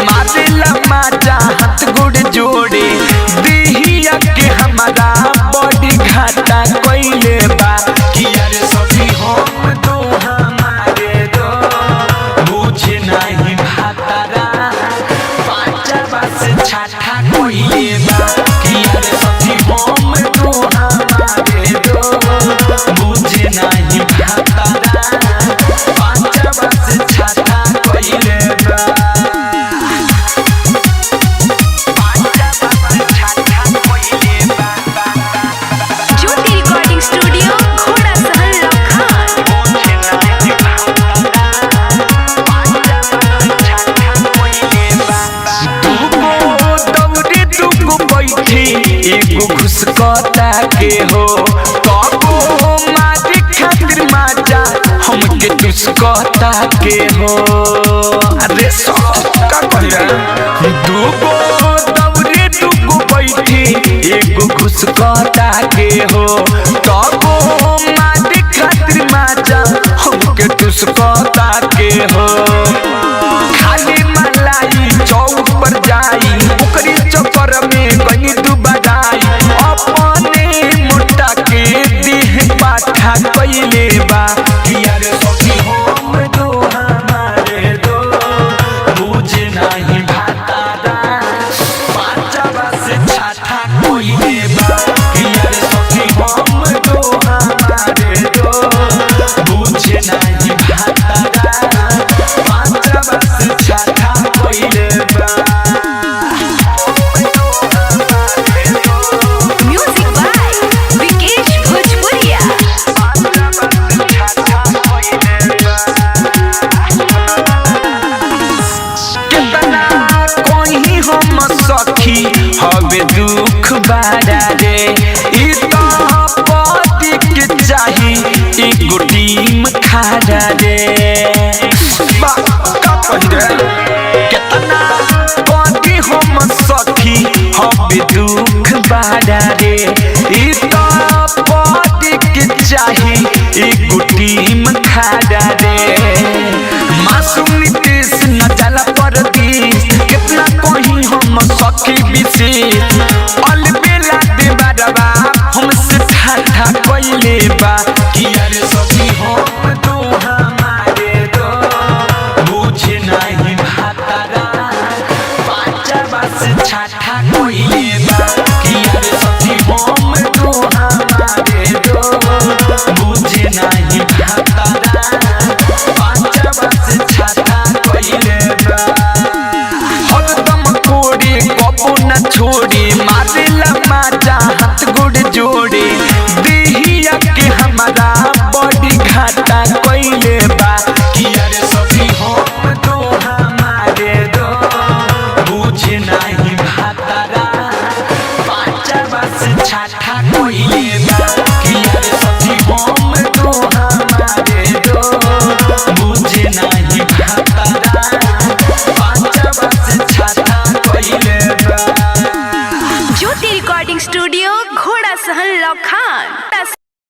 मारेला माजा हाथ गोड़ जोड़े देहिया के हमारा बॉडी घाटा कोइले बा कि यार सखी हम दो हमारे दो बुझे नहीं भातारा पांचवा से छठा कोइले बा कि यार सखी हम दो हमारे दो बुझे नहीं भातारा पांचवा से छठा कोइले बा। एगो घुसकता के हो कबो मारी खातिर माजा हमके दुसकता के हो अरे का कहले दूगो दौड़े दूगो बैठी एगो घुसकता के हो कबो मारी खातिर माजा हमके दुसकता के हो खाली मलाई चौक पर जाई ओकरी चक्कर में बनी कोइले बा कि यार सखी हम दो हमारे दो बुझे नहीं भातारा पांचवा से छठा कोइले बा कि यार सखी हम दो हमारे दो बुझे नहीं भातारा पांचवा से छठा कोइले बा। सखी हवे दुख बारा रे ई तो पति के चाही एगो टीम खाड़ा रे कितना पति हम सखी हवे दुख बारा रे ई तो पति के चाही एगो टीम खाड़ा रे मासूम नीतीश न जाला परदेश कितना कहीं हम सखी विशेष अलबेला दे बारवा हमसे ठाठा कोइले बा कि यार सखी हम दो हमारे दो बुझे नहीं भातारा पांचवा से छठा कोइले बा कि यार सखी हम दो हमारे दो बुझे नहीं भातारा पांचवा से छठा कोइले बा। न छोड़े मारेला माजा हाथ गोड़ जोड़े देहिया के हमारा बॉडी घाटा कोइले बा कि यार सखी हम दो हमारे दो बुझे नहीं भातारा पांचवा से छठा कोइले बा कि यार सखी हम दो हमारे दो बुझे नहीं भातारा पांचवा से छठा कोइले बा। ज्योति रिकॉर्डिंग स्टूडियो घोड़ा सहन लखान।